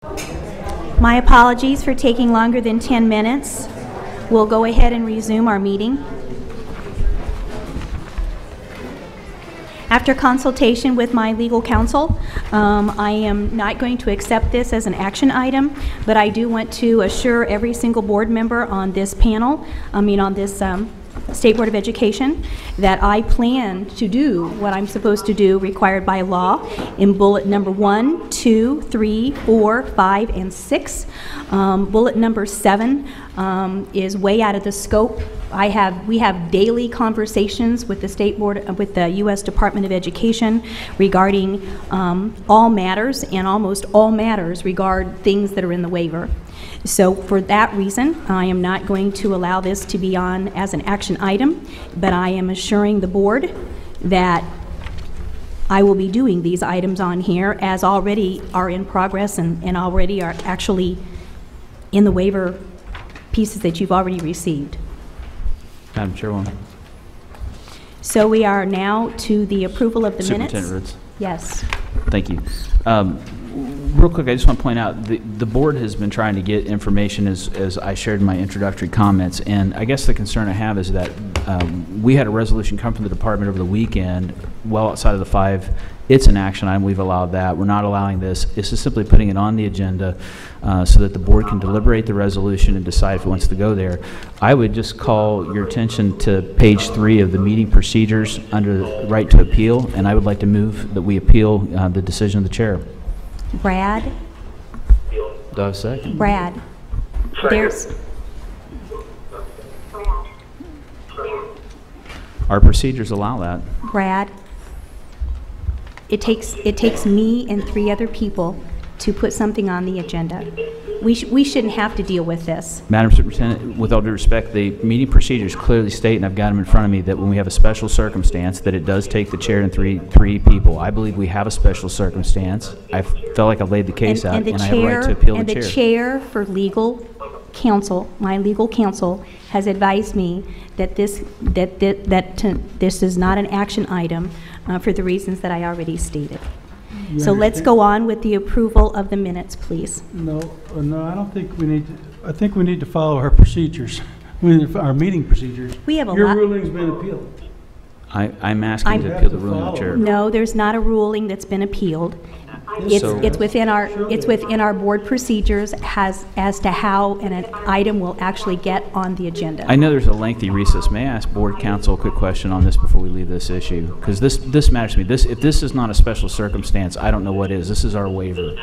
My apologies for taking longer than 10 minutes. We'll go ahead and resume our meeting. After consultation with my legal counsel, I am not going to accept this as an action item, but I do want to assure every single board member on this panel, on this State Board of Education, that I plan to do what I'm supposed to do required by law in bullet number 1, 2, 3, 4, 5, and 6. Bullet number 7 is way out of the scope. We have daily conversations with the State Board, with the U.S. Department of Education regarding all matters, and almost all matters regard things that are in the waiver. So for that reason, I am not going to allow this to be on as an action item, but I am assuring the board that I will be doing these items on here as already are in progress and already are actually in the waiver pieces that you've already received. Madam Chairwoman. So we are now to the approval of the minutes. Superintendent Roots. Yes. Thank you. Real quick, I just want to point out the board has been trying to get information as I shared in my introductory comments, and I guess the concern I have is that we had a resolution come from the department over the weekend, well outside of the 5. It's an action item. We've allowed that. We're not allowing this. This is simply putting it on the agenda so that the board can deliberate the resolution and decide if it wants to go there. I would just call your attention to page 3 of the meeting procedures under the right to appeal, and I would like to move that we appeal the decision of the chair. Brad? Do I have a second? Brad. There's... Our procedures allow that. Brad, it takes me and 3 other people to put something on the agenda. We shouldn't have to deal with this. Madam Superintendent, with all due respect, the meeting procedures clearly state, and I've got them in front of me, that when we have a special circumstance, that it does take the chair and three people. I believe we have a special circumstance. I felt like I laid the case out, and I have a right to appeal the chair. And the chair for legal counsel, my legal counsel, has advised me that this is not an action item for the reasons that I already stated. So let's go on with the approval of the minutes, please. No, I don't think we need to. I think we need to follow our procedures, our meeting procedures. We have a Your lot. ruling's been appealed. I'm asking to appeal the ruling of the chair. No, there's not a ruling that's been appealed. It's within our board procedures as to how an item will actually get on the agenda. I know there's a lengthy recess. May I ask board counsel a quick question on this before we leave this issue? Because this matters to me. If this is not a special circumstance, I don't know what is. This is our waiver.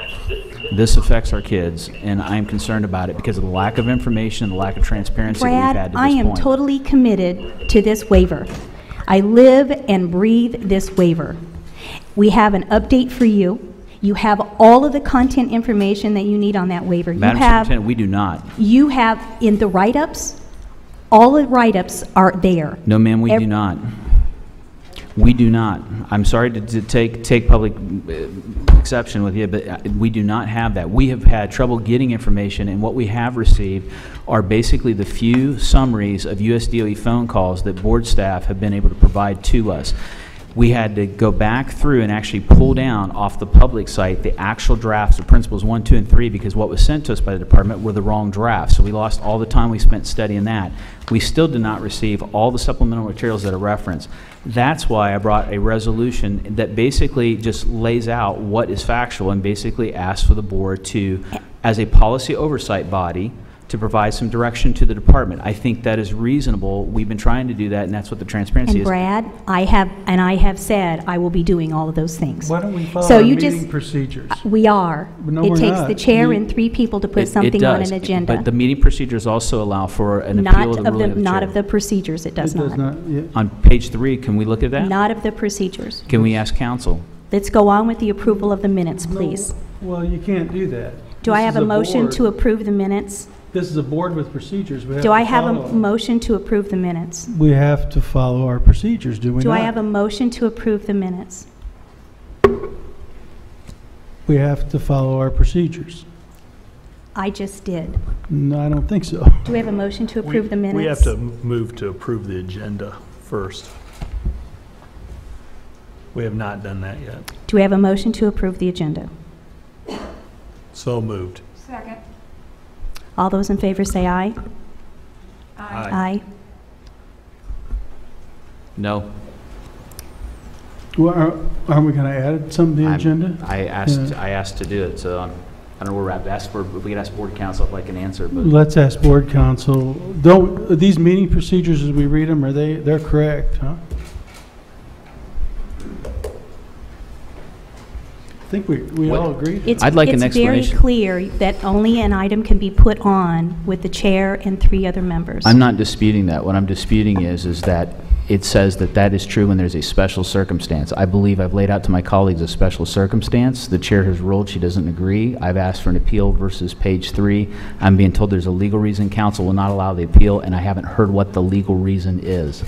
This affects our kids, and I'm concerned about it because of the lack of information and the lack of transparency that we've had to this point. Brad, I am totally committed to this waiver. I live and breathe this waiver. We have an update for you. You have all of the content information that you need on that waiver. Madam Superintendent, we do not. You have, in the write-ups, all the write-ups are there. No, ma'am, we do not. We do not. I'm sorry to take public exception with you, but we do not have that. We have had trouble getting information, and what we have received are basically the few summaries of USDOE phone calls that board staff have been able to provide to us. We had to go back through and actually pull down off the public site the actual drafts of Principles 1, 2, and 3 because what was sent to us by the department were the wrong drafts. So we lost all the time we spent studying that. We still did not receive all the supplemental materials that are referenced. That's why I brought a resolution that basically just lays out what is factual and basically asks for the board to, as a policy oversight body, to provide some direction to the department. I think that is reasonable. We've been trying to do that, and that's what the transparency is. And Brad, I have said I will be doing all of those things. Why don't we follow our meeting procedures? We are. No, it takes the chair and 3 people to put something on an agenda. But the meeting procedures also allow for an appeal of the ruling of the chair. Not of the procedures, it does not. Does not, yeah. On page 3, can we look at that? Not of the procedures. Can we ask counsel? Let's go on with the approval of the minutes, please. No, well, you can't do that. Do I have a motion to approve the minutes? This is a board with procedures. Do I have a motion to approve the minutes? We have to follow our procedures, do we not? Do I have a motion to approve the minutes? We have to follow our procedures. I just did. No, I don't think so. Do we have a motion to approve the minutes? We have to move to approve the agenda first. We have not done that yet. Do we have a motion to approve the agenda? So moved. Second. All those in favor say aye. Aye. Aye. No. Well, are we going to add something to the agenda? I asked to do it, so I don't know where we're at. If we could ask board council if I can answer, but Let's ask board council. These meeting procedures as we read them, they're correct, huh? I think we all agree. I'd like an explanation. It's very clear that only an item can be put on with the chair and 3 other members. I'm not disputing that. What I'm disputing is that it says that is true when there's a special circumstance. I believe I've laid out to my colleagues a special circumstance. The chair has ruled she doesn't agree. I've asked for an appeal versus page 3. I'm being told there's a legal reason. Council will not allow the appeal, and I haven't heard what the legal reason is.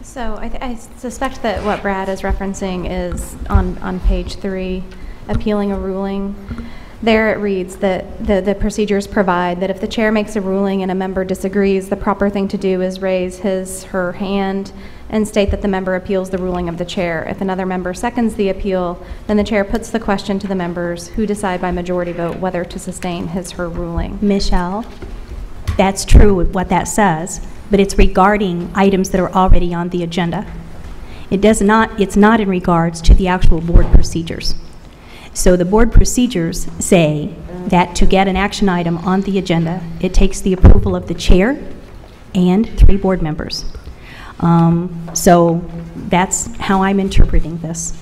So I suspect that what Brad is referencing is on page 3, appealing a ruling. There it reads that the procedures provide that if the chair makes a ruling and a member disagrees, the proper thing to do is raise her hand and state that the member appeals the ruling of the chair. If another member seconds the appeal, then the chair puts the question to the members who decide by majority vote whether to sustain her ruling. Michelle, that's true what that says, but it's regarding items that are already on the agenda. It's not in regards to the actual board procedures. So the board procedures say that to get an action item on the agenda, it takes the approval of the chair and 3 board members. So that's how I'm interpreting this.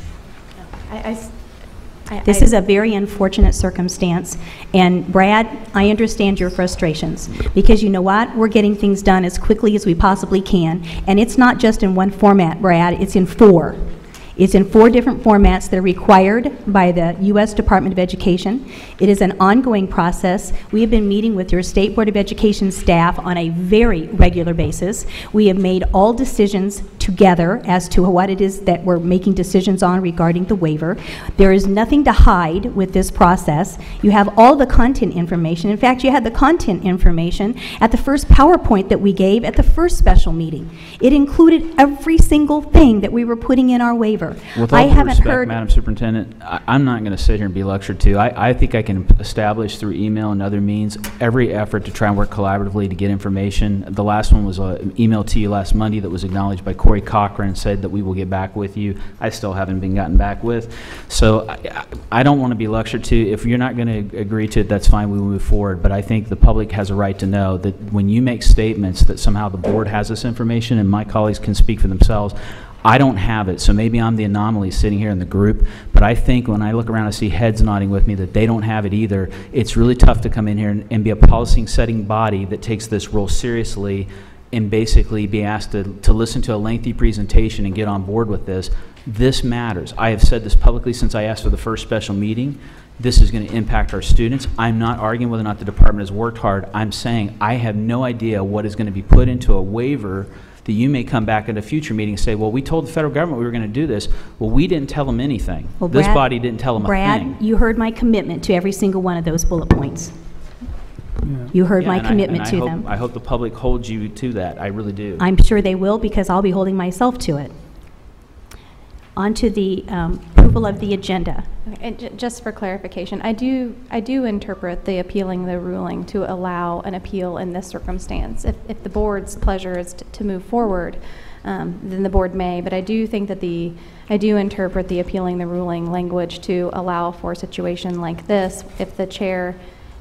This is a very unfortunate circumstance, and Brad, I understand your frustrations, because you know what? We're getting things done as quickly as we possibly can, and it's not just in one format, Brad, it's in 4. It's in 4 different formats that are required by the U.S. Department of Education. It is an ongoing process. We have been meeting with your State Board of Education staff on a very regular basis. We have made all decisions together as to what it is that we're making decisions on regarding the waiver. There is nothing to hide with this process. You have all the content information. In fact, you had the content information at the first PowerPoint that we gave at the first special meeting. It included every single thing that we were putting in our waiver. With all due respect, Madam Superintendent, I'm not going to sit here and be lectured to. I think I can establish through email and other means every effort to try and work collaboratively to get information. The last one was an email to you last Monday that was acknowledged by Corey Cochran and said that we will get back with you. I still haven't been gotten back with. So I don't want to be lectured to. If you're not going to agree to it, that's fine. We will move forward. But I think the public has a right to know that when you make statements that somehow the board has this information and my colleagues can speak for themselves, I don't have it, so maybe I'm the anomaly sitting here in the group, but I think when I look around and see heads nodding with me that they don't have it either, it's really tough to come in here and be a policy-setting body that takes this role seriously and basically be asked to listen to a lengthy presentation and get on board with this. This matters. I have said this publicly since I asked for the first special meeting. This is going to impact our students. I'm not arguing whether or not the department has worked hard. I'm saying I have no idea what is going to be put into a waiver that you may come back at a future meeting and say, well, we told the federal government we were going to do this. Well, we didn't tell them anything. Well, this body didn't tell them a thing. Brad, you heard my commitment to every single one of those bullet points. Yeah. You heard my and commitment to them. I hope the public holds you to that. I really do. I'm sure they will, because I'll be holding myself to it. On to the approval of the agenda. And just for clarification, I do interpret the appealing the ruling to allow an appeal in this circumstance. If the board's pleasure is to move forward, then the board may. But I do think that I do interpret the appealing the ruling language to allow for a situation like this. If the chair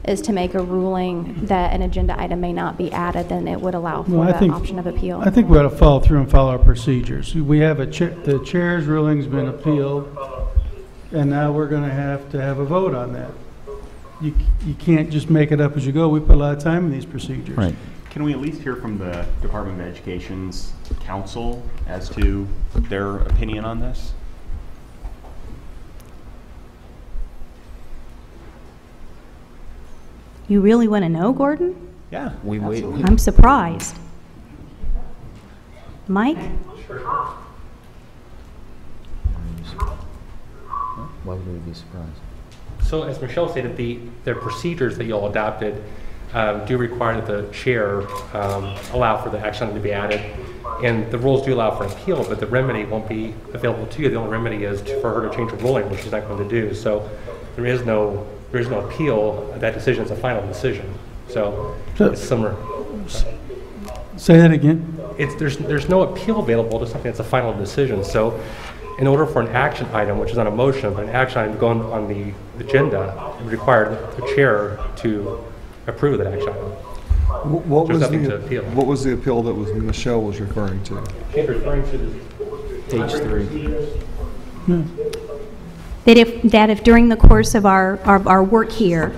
is to make a ruling that an agenda item may not be added, then it would allow for the option of appeal. I think we ought to follow through and follow our procedures. We have the chair's ruling's been appealed, and now we're going to have a vote on that. You can't just make it up as you go. We put a lot of time in these procedures. Right. Can we at least hear from the Department of Education's counsel as to their opinion on this? You really want to know, Gordon? Yeah, I'm surprised. Mike? Why would we be surprised? So as Michelle stated, the procedures that you all adopted do require that the chair allow for the action to be added. And the rules do allow for appeal, but the remedy won't be available to you. The only remedy is for her to change her ruling, which she's not going to do. So there is no there's no appeal, that decision is a final decision. So So- it's similar. Say that again? There's no appeal available to something that's a final decision. So in order for an action item, which is not a motion, but an action item to go on the agenda, it would require the chair to approve that action item. What There's was nothing to appeal. what was the appeal that Michelle was referring to? She's referring to the Page 3. That if during the course of our work here,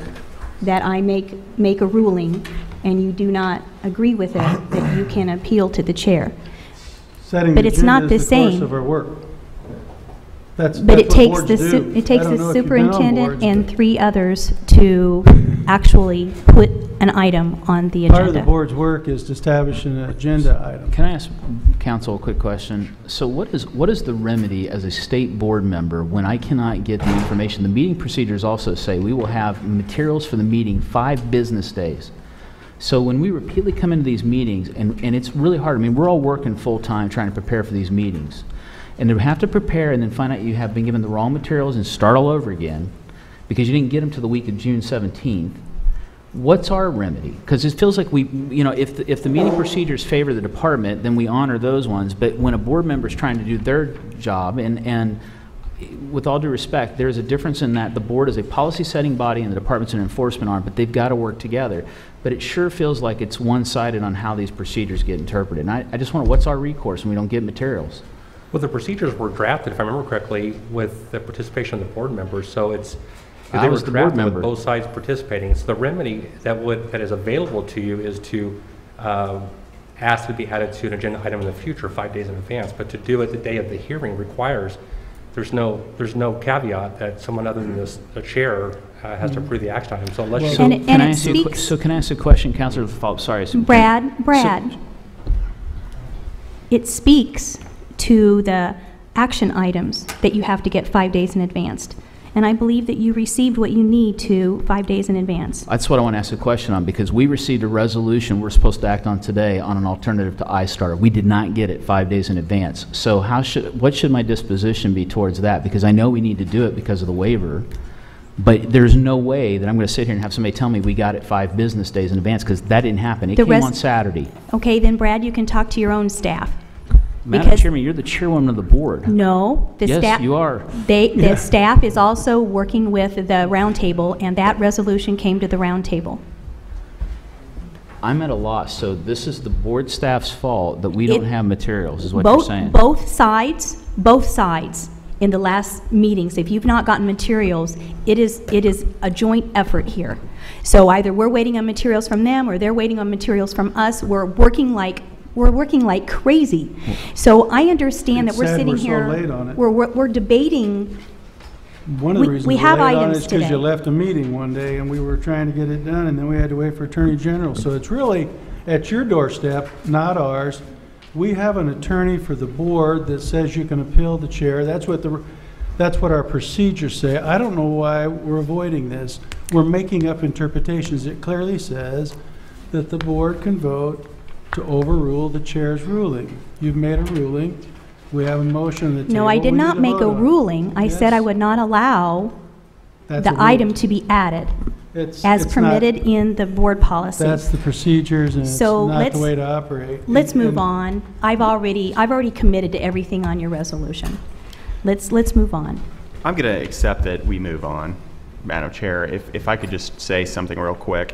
that I make a ruling and you do not agree with it, that you can appeal to the chair. Setting But the it's not agenda is the the course same. of our work. That's But it what takes boards the, do. it takes I don't the know if you've been on superintendent boards, and but 3 others to actually put an item on the part of the agenda. board's work is to establish an agenda item. Can I ask council a quick question? So what is the remedy as a state board member when I cannot get the information? The meeting procedures also say we will have materials for the meeting 5 business days. So when we repeatedly come into these meetings, and it's really hard, I mean, we're all working full-time trying to prepare for these meetings. And to have to prepare and then find out you have been given the wrong materials and start all over again because you didn't get them to the week of June 17th, what's our remedy? Because it feels like we, you know, if the meeting procedures favor the department, then we honor those ones. But when a board member is trying to do their job, and with all due respect, there's a difference in that the board is a policy-setting body and the department's an enforcement arm, but they've got to work together. But it sure feels like it's one-sided on how these procedures get interpreted. And I just wonder, what's our recourse when we don't get materials? Well, the procedures were drafted, if I remember correctly, with the participation of the board members, so it's, I they were was the board drafted member. with both sides participating. So the remedy that is available to you is to ask to be added to an agenda item in the future 5 days in advance, but to do it the day of the hearing requires, there's no caveat that someone other than the chair has to approve the action item, so unless you... And it Can I ask you a speaks- so can I ask a question, Councilor Falk? Sorry. Brad, it speaks to the action items that you have to get 5 days in advance. And I believe that you received what you need to 5 days in advance. That's what I want to ask a question on, because we received a resolution we're supposed to act on today on an alternative to iStar. We did not get it 5 days in advance. So what should my disposition be towards that? Because I know we need to do it because of the waiver, but there's no way that I'm going to sit here and have somebody tell me we got it 5 business days in advance, because that didn't happen. It The came rest- on Saturday. Okay, then Brad, you can talk to your own staff. Madam Because- Chairman, you're the chairwoman of the board. No, the staff. Yes, you are. The staff is also working with the roundtable, and that resolution came to the roundtable. I'm at a loss, so this is the board staff's fault that we don't have materials, is what you're saying. Both sides in the last meetings, if you've not gotten materials, it is a joint effort here. So either we're waiting on materials from them, or they're waiting on materials from us. We're working like crazy. So I understand that It's we're sad sitting we're so here. late on it. We're debating. One of the We reasons we're have late on items it is because today. you left a meeting one day and we were trying to get it done, and then we had to wait for Attorney General. So it's really at your doorstep, not ours. We have an attorney for the board that says you can appeal the chair. That's what our procedures say. I don't know why we're avoiding this. We're making up interpretations. It clearly says that the board can vote to overrule the chair's ruling. You've made a ruling. We have a motion on the table. No, I did We not need to make a vote on it. ruling. I said I Yes. would not allow That's a the rule. item to be added It's as not- permitted in the board policy. That's the procedures, and it's So not let's- the way to operate. Let's move And- on. I've already committed to everything on your resolution. Let's move on. I'm going to accept that we move on, Madam Chair. If I could just say something real quick.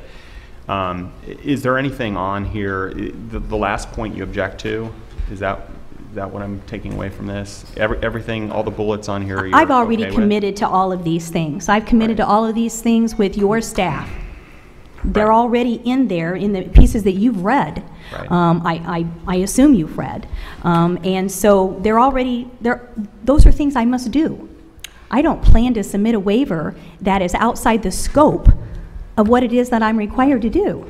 Is there anything on here, the last point you object to, is that what I'm taking away from this? Everything, all the bullets on here you're I've already okay with? committed to all of these things. I've committed to all of these things with your staff. They're Right. already in there in the pieces that you've read. Right. I assume you've read. And so they're already, those are things I must do. I don't plan to submit a waiver that is outside the scope of what it is that I'm required to do.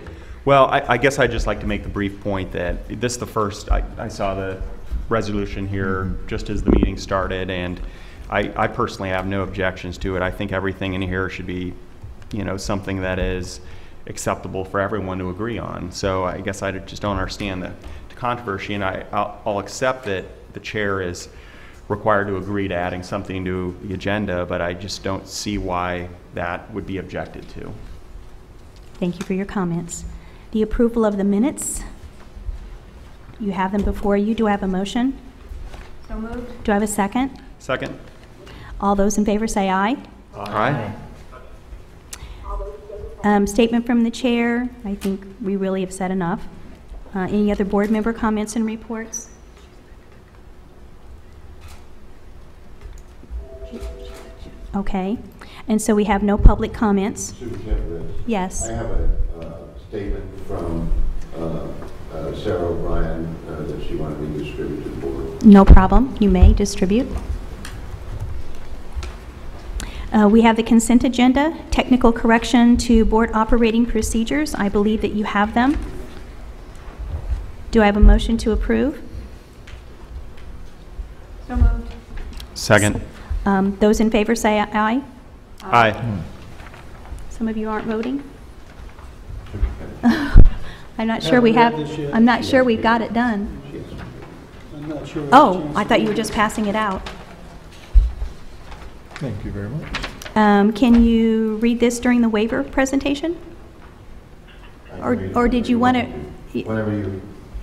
Well, I guess I'd just like to make the brief point that this is the first, I saw the resolution here just as the meeting started, and I personally have no objections to it. I think everything in here should be, something that is acceptable for everyone to agree on. So I guess I just don't understand the controversy, and I'll accept that the chair is required to agree to adding something to the agenda, but I just don't see why that would be objected to. Thank you for your comments. The approval of the minutes. You have them before you. Do I have a motion? So moved. Do I have a second? Second? All those in favor say aye. Aye. Statement from the chair. I think we really have said enough. Any other board member comments and reports? Okay. And so we have no public comments. Superintendent, Yes. I have a statement from Sarah O'Brien that she wanted me to distribute to the board. No problem. You may distribute. We have the consent agenda, technical correction to board operating procedures. I believe that you have them. Do I have a motion to approve? So moved. Second? Those in favor say aye. Aye. Some of you aren't voting. I'm not sure we have, Haven't read this yet. I'm not sure we've got it done. I'm not sure. Oh, I thought you were just passing it out. Thank you very much. Can you read this during the waiver presentation? Or did you want to? Whenever you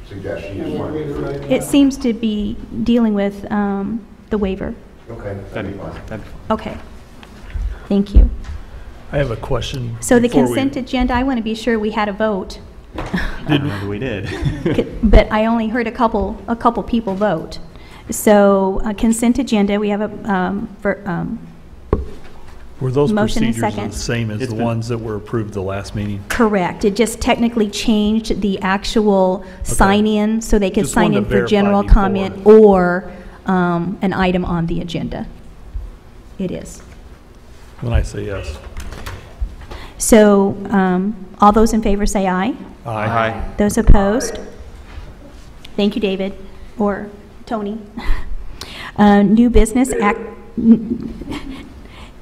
suggest, you just want Read it to. right now. It seems to be dealing with the waiver. Okay, that'd be fine. Okay. Thank you. I have a question. So the before we- consent agenda, I want to be sure we had a vote. I don't know that we did. But I only heard a couple people vote. So consent agenda, we have a, Were those motion and procedures second. the same as It's the been- ones that were approved the last meeting? correct. It just technically changed the actual sign-in, so they could Just sign wanted in to for verify general before. comment or an item on the agenda. It is. When I say yes. So all those in favor say aye. Aye. Those opposed? Thank you, David, or Tony. New business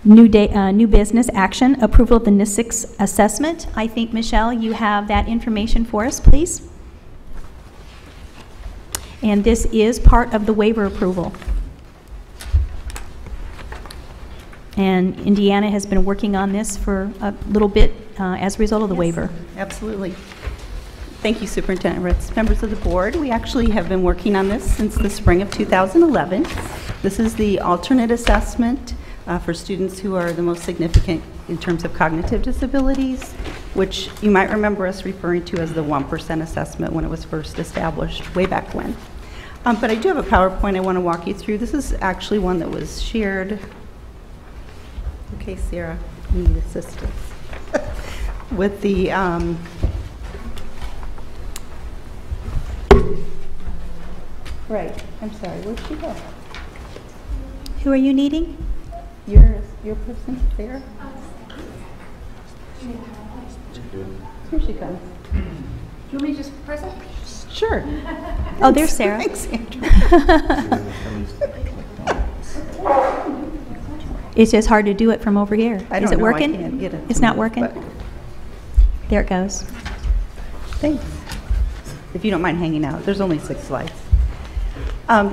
new business action, approval of the NISIX assessment. I think, Michelle, you have that information for us, please. And this is part of the waiver approval. And Indiana has been working on this for a little bit as a result of the waiver. Absolutely. Thank you, Superintendent Ritz. Members of the board, we actually have been working on this since the spring of 2011. This is the alternate assessment for students who are the most significant in terms of cognitive disabilities, which you might remember us referring to as the 1% assessment when it was first established way back when. But I do have a PowerPoint I want to walk you through. This is actually one that was shared. Okay, Sarah, you need assistance. With the right, I'm sorry, where'd she go? Who are you needing? Your person, Sarah? Here she comes. Do you want me to just press it? Sure. Oh, there's Sarah. Thanks, Andrew. It's just hard to do it from over here. I Is don't it know, I working? can't get it It's to not move, working? but- There it goes. Thanks. If you don't mind hanging out, there's only 6 slides.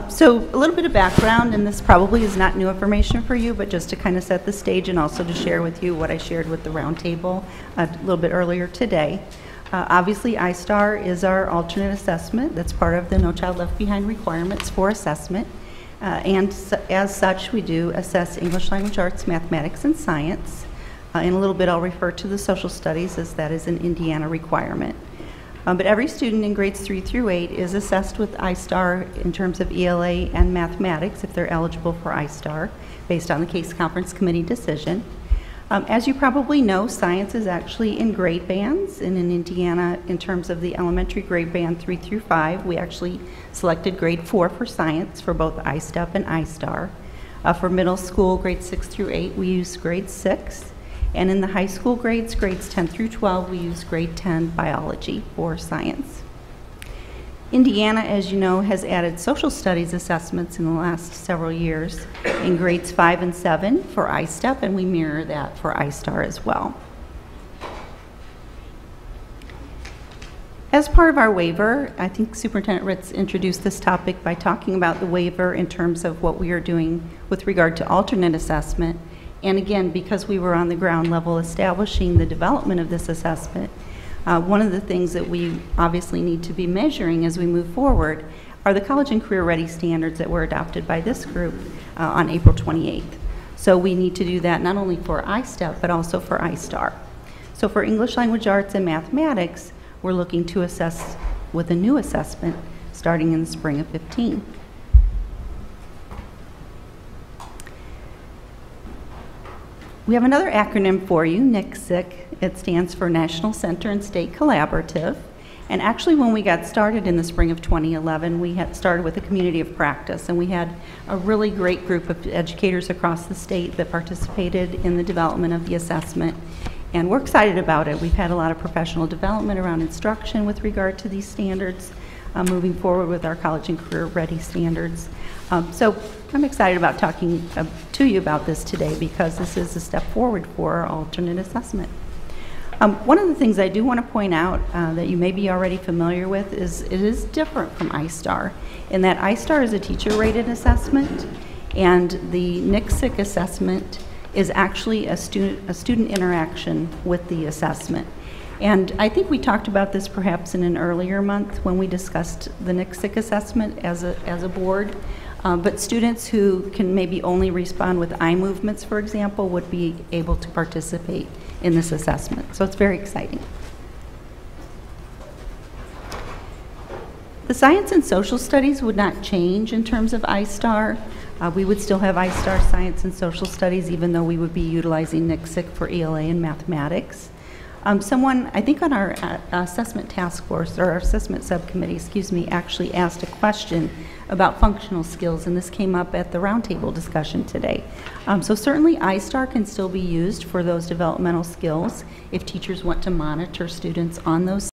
So a little bit of background, and this probably is not new information for you, but just to kind of set the stage and also to share with you what I shared with the roundtable a little bit earlier today. Obviously, iStar is our alternate assessment. That's part of the No Child Left Behind requirements for assessment. As such, we do assess English language arts, mathematics, and science. In a little bit, I'll refer to the social studies as that is an Indiana requirement. But every student in grades 3 through 8 is assessed with iStar in terms of ELA and mathematics if they're eligible for iStar based on the Case Conference Committee decision. As you probably know, science is actually in grade bands, and in Indiana, in terms of the elementary grade band 3 through 5, we actually selected grade 4 for science for both iSTEP and iStar. For middle school, grades 6 through 8, we use grade 6. And in the high school grades 10 through 12, we use grade 10 biology for science. Indiana, as you know, has added social studies assessments in the last several years in grades 5 and 7 for iSTEP, and we mirror that for iStar as well. As part of our waiver, I think Superintendent Ritz introduced this topic by talking about the waiver in terms of what we are doing with regard to alternate assessment. And again, because we were on the ground level establishing the development of this assessment, one of the things that we obviously need to be measuring as we move forward are the college and career ready standards that were adopted by this group on April 28th. So we need to do that not only for ISTEP, but also for ISTAR. So for English Language Arts and Mathematics, we're looking to assess with a new assessment starting in the spring of 15. We have another acronym for you, NCSIC. It stands for National Center and State Collaborative. And actually, when we got started in the spring of 2011, we had started with a community of practice, and we had a really great group of educators across the state that participated in the development of the assessment. And we're excited about it. We've had a lot of professional development around instruction with regard to these standards, moving forward with our college and career ready standards. So I'm excited about talking to you about this today because this is a step forward for our alternate assessment. One of the things I do want to point out that you may be already familiar with is it is different from ISTAR in that ISTAR is a teacher-rated assessment and the NCSIC assessment is actually a student interaction with the assessment. And I think we talked about this perhaps in an earlier month when we discussed the NCSIC assessment as a board. But students who can maybe only respond with eye movements, for example, would be able to participate in this assessment. So it's very exciting. The science and social studies would not change in terms of ISTAR. We would still have ISTAR science and social studies even though we would be utilizing NCSIC for ELA and mathematics. Someone, I think on our assessment task force, or our assessment subcommittee, excuse me, actually asked a question about functional skills, and this came up at the roundtable discussion today. So certainly ISTAR can still be used for those developmental skills if teachers want to monitor students on those